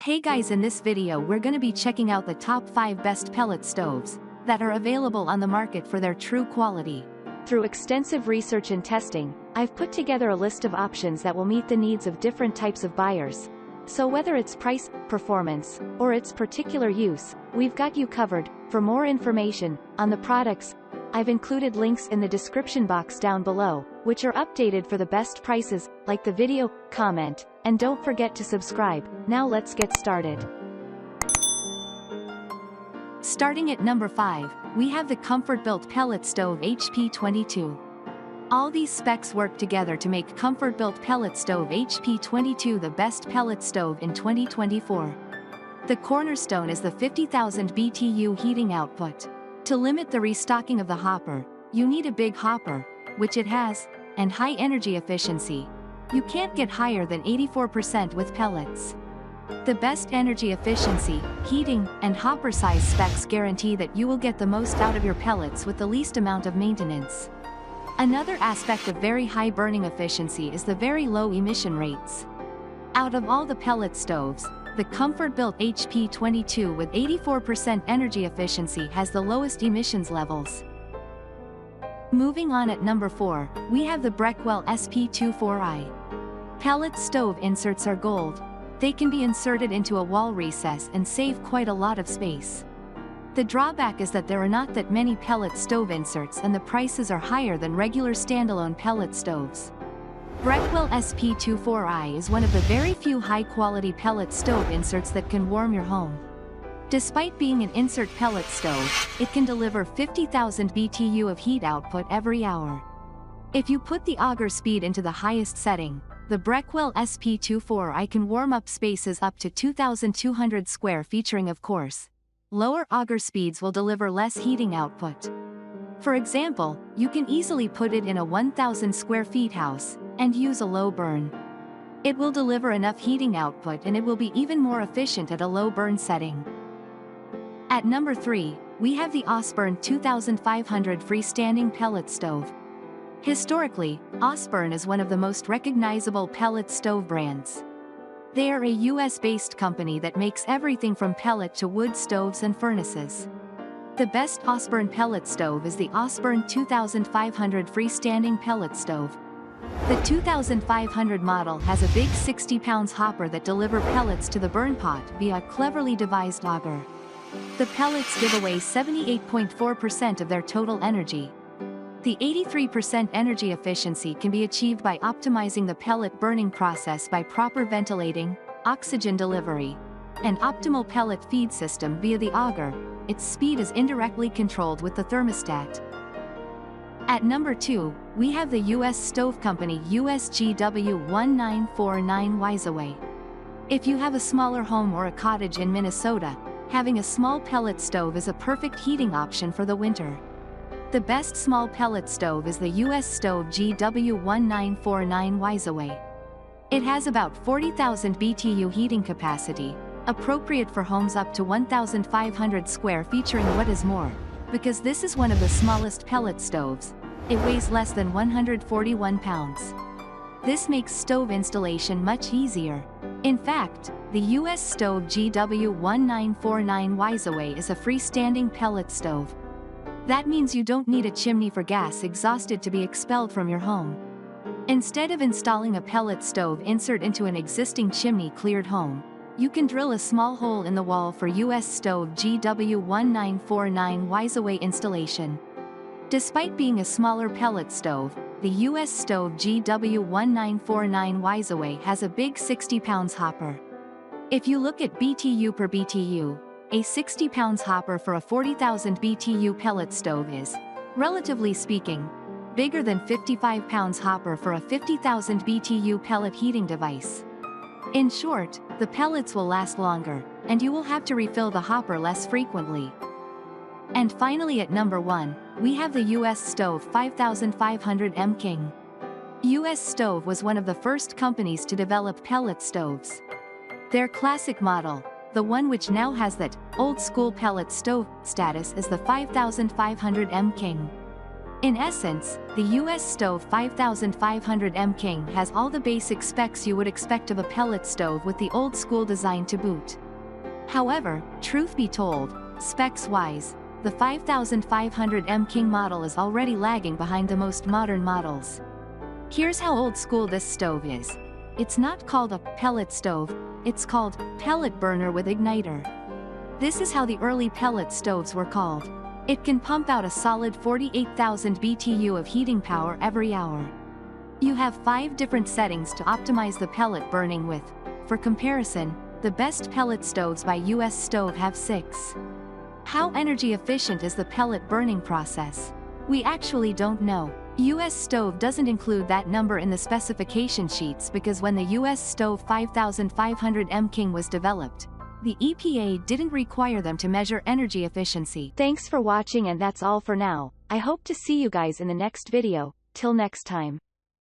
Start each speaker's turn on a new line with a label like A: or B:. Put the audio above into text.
A: Hey guys, in this video we're gonna be checking out the top 5 best pellet stoves that are available on the market for their true quality. Through extensive research and testing, I've put together a list of options that will meet the needs of different types of buyers. So whether it's price, performance, or its particular use, we've got you covered. For more information on the products, I've included links in the description box down below, which are updated for the best prices. Like the video, comment, and don't forget to subscribe. Now let's get started. Starting at number 5, we have the Comfortbilt Pellet Stove HP22. All these specs work together to make Comfortbilt Pellet Stove HP22 the best pellet stove in 2024. The cornerstone is the 50,000 BTU heating output. To limit the restocking of the hopper, you need a big hopper, which it has, and high energy efficiency. You can't get higher than 84% with pellets. The best energy efficiency, heating, and hopper size specs guarantee that you will get the most out of your pellets with the least amount of maintenance. Another aspect of very high burning efficiency is the very low emission rates. Out of all the pellet stoves, the Comfortbilt HP22 with 84% energy efficiency has the lowest emissions levels. Moving on at number 4, we have the Breckwell SP24I. Pellet stove inserts are gold. They can be inserted into a wall recess and save quite a lot of space. The drawback is that there are not that many pellet stove inserts and the prices are higher than regular standalone pellet stoves. Breckwell SP24I is one of the very few high-quality pellet stove inserts that can warm your home. Despite being an insert pellet stove, it can deliver 50,000 BTU of heat output every hour. If you put the auger speed into the highest setting, the Breckwell SP24I can warm up spaces up to 2,200 square featuring, of course, lower auger speeds will deliver less heating output. For example, you can easily put it in a 1,000 square feet house and use a low burn. It will deliver enough heating output and it will be even more efficient at a low burn setting. At number 3, we have the Osburn 2500 Freestanding Pellet Stove. Historically, Osburn is one of the most recognizable pellet stove brands. They are a US-based company that makes everything from pellet to wood stoves and furnaces. The best Osburn pellet stove is the Osburn 2500 Freestanding Pellet Stove. The 2500 model has a big 60-pound hopper that delivers pellets to the burn pot via a cleverly devised auger. The pellets give away 78.4% of their total energy. The 83% energy efficiency can be achieved by optimizing the pellet burning process by proper ventilating, oxygen delivery, and optimal pellet feed system via the auger. Its speed is indirectly controlled with the thermostat. At number 2, we have the US stove company USGW1949 Wiseway. If you have a smaller home or a cottage in Minnesota, having a small pellet stove is a perfect heating option for the winter. The best small pellet stove is the US Stove GW1949 Wiseway. It has about 40,000 BTU heating capacity, appropriate for homes up to 1,500 square featuring. What is more, because this is one of the smallest pellet stoves, it weighs less than 141 pounds. This makes stove installation much easier. In fact, the US Stove GW1949 Wiseway is a freestanding pellet stove. That means you don't need a chimney for gas exhausted to be expelled from your home. Instead of installing a pellet stove insert into an existing chimney-cleared home, you can drill a small hole in the wall for US Stove GW1949 Wiseway installation. Despite being a smaller pellet stove, the US Stove GW1949 Wiseway has a big 60-pound hopper. If you look at BTU per BTU, a 60-pound hopper for a 40,000 BTU pellet stove is, relatively speaking, bigger than 55-pound hopper for a 50,000 BTU pellet heating device. In short, the pellets will last longer, and you will have to refill the hopper less frequently. And finally at number 1, we have the US Stove 5500 M King. US Stove was one of the first companies to develop pellet stoves. Their classic model, the one which now has that old-school pellet stove status, is the 5500 M King. In essence, the US Stove 5500M King has all the basic specs you would expect of a pellet stove with the old-school design to boot. However, truth be told, specs-wise, the 5500M King model is already lagging behind the most modern models. Here's how old-school this stove is. It's not called a pellet stove, it's called pellet burner with igniter. This is how the early pellet stoves were called. It can pump out a solid 48,000 BTU of heating power every hour. You have 5 different settings to optimize the pellet burning with. For comparison, the best pellet stoves by US Stove have 6. How energy efficient is the pellet burning process? We actually don't know. US Stove doesn't include that number in the specification sheets because when the US Stove 5500M King was developed, the EPA didn't require them to measure energy efficiency. Thanks for watching, and that's all for now. I hope to see you guys in the next video. Till next time.